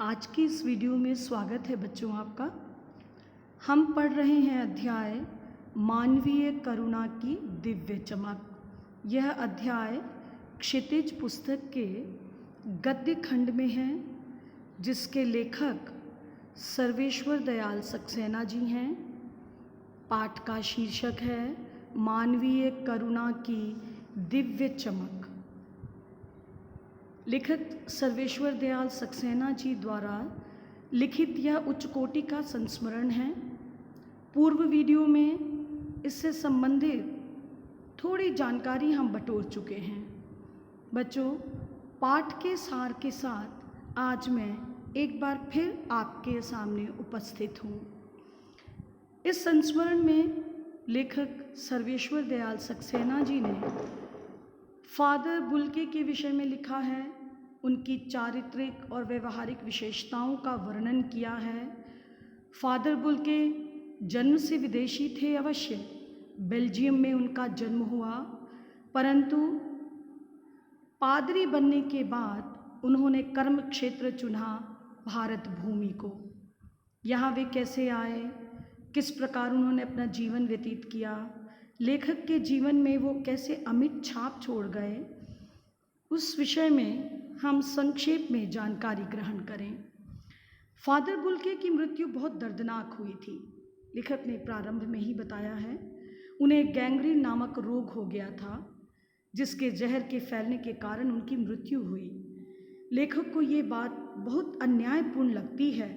आज की इस वीडियो में स्वागत है बच्चों आपका। हम पढ़ रहे हैं अध्याय मानवीय करुणा की दिव्य चमक। यह अध्याय क्षितिज पुस्तक के गद्य खंड में है, जिसके लेखक सर्वेश्वर दयाल सक्सेना जी हैं। पाठ का शीर्षक है मानवीय करुणा की दिव्य चमक। लेखक सर्वेश्वर दयाल सक्सेना जी द्वारा लिखित यह उच्च कोटि का संस्मरण है। पूर्व वीडियो में इससे संबंधित थोड़ी जानकारी हम बटोर चुके हैं। बच्चों, पाठ के सार के साथ आज मैं एक बार फिर आपके सामने उपस्थित हूँ। इस संस्मरण में लेखक सर्वेश्वर दयाल सक्सेना जी ने फादर बुल्के के विषय में लिखा है। उनकी चारित्रिक और व्यवहारिक विशेषताओं का वर्णन किया है। फादर बुल्के जन्म से विदेशी थे अवश्य, बेल्जियम में उनका जन्म हुआ, परंतु पादरी बनने के बाद उन्होंने कर्म क्षेत्र चुना भारत भूमि को। यहाँ वे कैसे आए, किस प्रकार उन्होंने अपना जीवन व्यतीत किया, लेखक के जीवन में वो कैसे अमिट छाप छोड़ गए, उस विषय में हम संक्षेप में जानकारी ग्रहण करें। फादर बुल्के की मृत्यु बहुत दर्दनाक हुई थी। लेखक ने प्रारंभ में ही बताया है। उन्हें गैंग्रीन नामक रोग हो गया था, जिसके जहर के फैलने के कारण उनकी मृत्यु हुई। लेखक को ये बात बहुत अन्यायपूर्ण लगती है,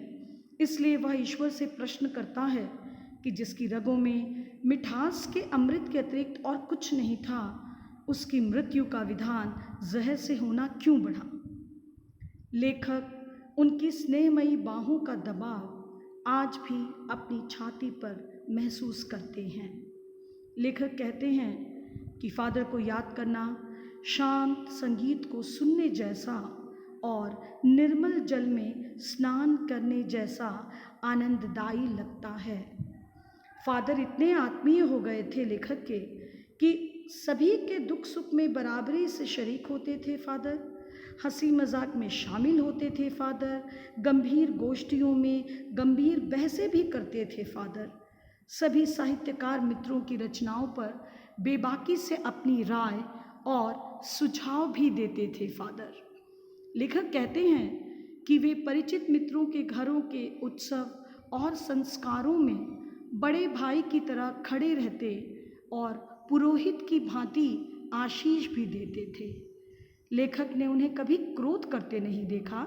इसलिए वह ईश्वर से प्रश्न करता है कि जिसकी रगों में मिठास के अमृत के अतिरिक्त और कुछ नहीं था, उसकी मृत्यु का विधान जहर से होना क्यों बढ़ा। लेखक उनकी स्नेहमयी बाहों का दबाव आज भी अपनी छाती पर महसूस करते हैं। लेखक कहते हैं कि फादर को याद करना शांत संगीत को सुनने जैसा और निर्मल जल में स्नान करने जैसा आनंददायी लगता है। फादर इतने आत्मीय हो गए थे लेखक के कि सभी के दुख सुख में बराबरी से शरीक होते थे। फादर हंसी मजाक में शामिल होते थे। फादर गंभीर गोष्ठियों में गंभीर बहसें भी करते थे। फादर सभी साहित्यकार मित्रों की रचनाओं पर बेबाकी से अपनी राय और सुझाव भी देते थे। फादर लेखक कहते हैं कि वे परिचित मित्रों के घरों के उत्सव और संस्कारों में बड़े भाई की तरह खड़े रहते और पुरोहित की भांति आशीष भी देते थे। लेखक ने उन्हें कभी क्रोध करते नहीं देखा।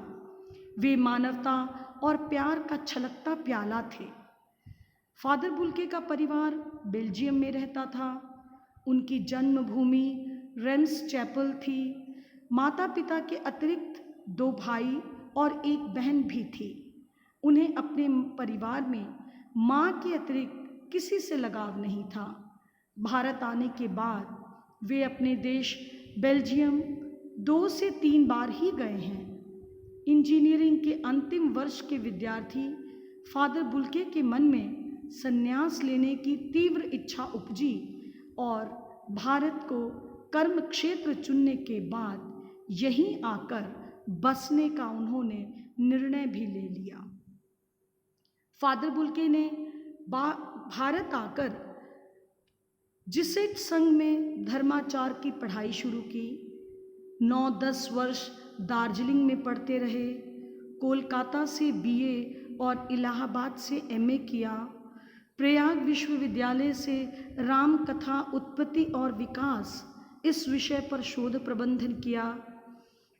वे मानवता और प्यार का छलकता प्याला थे। फादर बुल्के का परिवार बेल्जियम में रहता था। उनकी जन्मभूमि रेम्स चैपल थी। माता पिता के अतिरिक्त 2 भाई और 1 बहन भी थी। उन्हें अपने परिवार में माँ के अतिरिक्त किसी से लगाव नहीं था। भारत आने के बाद वे अपने देश बेल्जियम 2 से 3 बार ही गए हैं। इंजीनियरिंग के अंतिम वर्ष के विद्यार्थी फादर बुल्के के मन में संन्यास लेने की तीव्र इच्छा उपजी और भारत को कर्म क्षेत्र चुनने के बाद यहीं आकर बसने का उन्होंने निर्णय भी ले लिया। फादर बुल्के ने भारत आकर जिसेट संघ में धर्माचार की पढ़ाई शुरू की। 9-10 वर्ष दार्जिलिंग में पढ़ते रहे। कोलकाता से बीए और इलाहाबाद से एमए किया। प्रयाग विश्वविद्यालय से राम कथा उत्पत्ति और विकास इस विषय पर शोध प्रबंधन किया।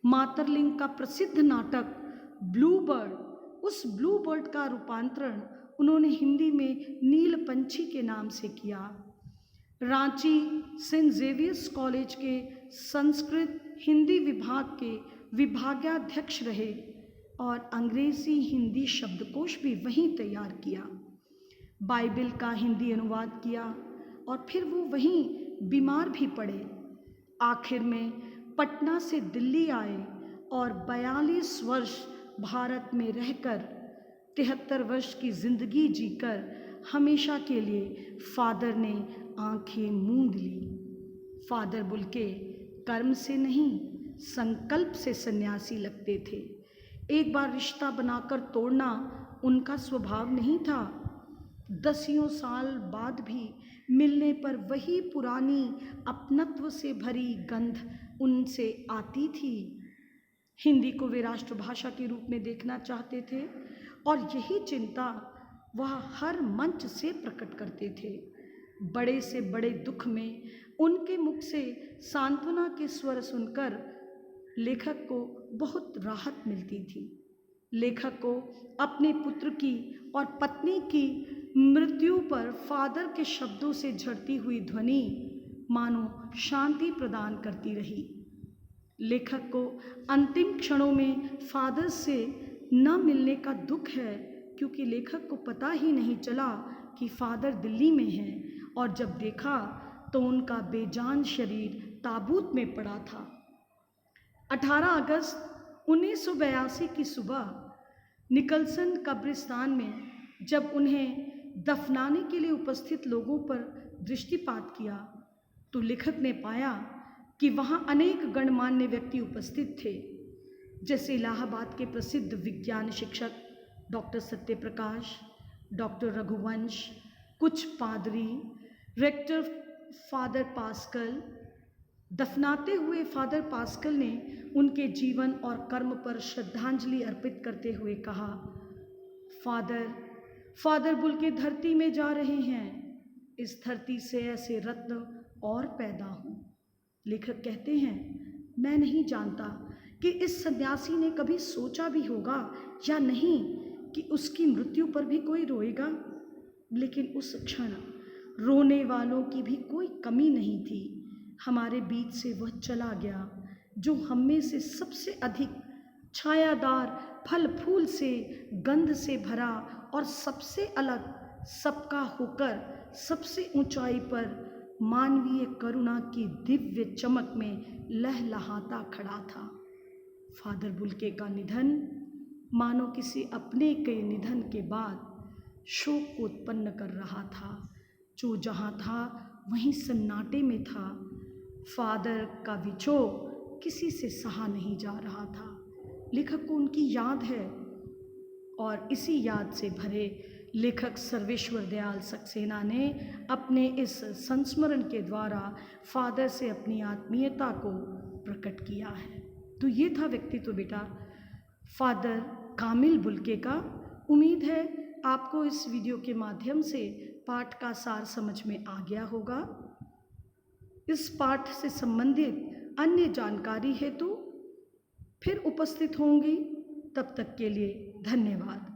मातरलिंग का प्रसिद्ध नाटक ब्लू बर्ड, उस ब्लू बर्ड का रूपांतरण उन्होंने हिंदी में नील पंछी के नाम से किया। रांची सेंट जेवियर्स कॉलेज के संस्कृत हिंदी विभाग के विभागाध्यक्ष रहे और अंग्रेजी हिंदी शब्दकोश भी वहीं तैयार किया। बाइबल का हिंदी अनुवाद किया और फिर वो वहीं बीमार भी पड़े। आखिर में पटना से दिल्ली आए और 42 वर्ष भारत में रहकर 73 वर्ष की जिंदगी जीकर हमेशा के लिए फादर ने आंखें मूंद ली। फादर बुल्के कर्म से नहीं संकल्प से सन्यासी लगते थे। एक बार रिश्ता बनाकर तोड़ना उनका स्वभाव नहीं था। दसियों साल बाद भी मिलने पर वही पुरानी अपनत्व से भरी गंध उनसे आती थी। हिंदी को वे राष्ट्रभाषा के रूप में देखना चाहते थे और यही चिंता वह हर मंच से प्रकट करते थे। बड़े से बड़े दुख में उनके मुख से सांत्वना के स्वर सुनकर लेखक को बहुत राहत मिलती थी। लेखक को अपने पुत्र की और पत्नी की मृत्यु पर फादर के शब्दों से झड़ती हुई ध्वनि मानो शांति प्रदान करती रही। लेखक को अंतिम क्षणों में फादर से न मिलने का दुख है, क्योंकि लेखक को पता ही नहीं चला कि फादर दिल्ली में हैं और जब देखा तो उनका बेजान शरीर ताबूत में पड़ा था। 18 अगस्त 1982 की सुबह निकलसन कब्रिस्तान में जब उन्हें दफनाने के लिए उपस्थित लोगों पर दृष्टिपात किया तो लेखक ने पाया कि वहाँ अनेक गणमान्य व्यक्ति उपस्थित थे, जैसे इलाहाबाद के प्रसिद्ध विज्ञान शिक्षक डॉक्टर सत्यप्रकाश, डॉक्टर रघुवंश, कुछ पादरी, रेक्टर फादर पास्कल। दफनाते हुए फादर पास्कल ने उनके जीवन और कर्म पर श्रद्धांजलि अर्पित करते हुए कहा, फादर बुल्के धरती में जा रहे हैं, इस धरती से ऐसे रत्न और पैदा हों। लेखक कहते हैं, मैं नहीं जानता कि इस सन्यासी ने कभी सोचा भी होगा या नहीं कि उसकी मृत्यु पर भी कोई रोएगा, लेकिन उस क्षण रोने वालों की भी कोई कमी नहीं थी। हमारे बीच से वह चला गया जो हम में से सबसे अधिक छायादार, फल फूल से, गंध से भरा और सबसे अलग, सबका होकर सबसे ऊंचाई पर मानवीय करुणा की दिव्य चमक में लहलहाता खड़ा था। फादर बुल्के का निधन मानो किसी अपने के निधन के बाद शोक को उत्पन्न कर रहा था। जो जहाँ था वहीं सन्नाटे में था। फादर का विछोह किसी से सहा नहीं जा रहा था। लेखक को उनकी याद है और इसी याद से भरे लेखक सर्वेश्वर दयाल सक्सेना ने अपने इस संस्मरण के द्वारा फादर से अपनी आत्मीयता को प्रकट किया है। तो ये था व्यक्तित्व बेटा फादर कामिल बुल्के का। उम्मीद है आपको इस वीडियो के माध्यम से पाठ का सार समझ में आ गया होगा। इस पाठ से संबंधित अन्य जानकारी हेतु फिर उपस्थित होंगी। तब तक के लिए धन्यवाद।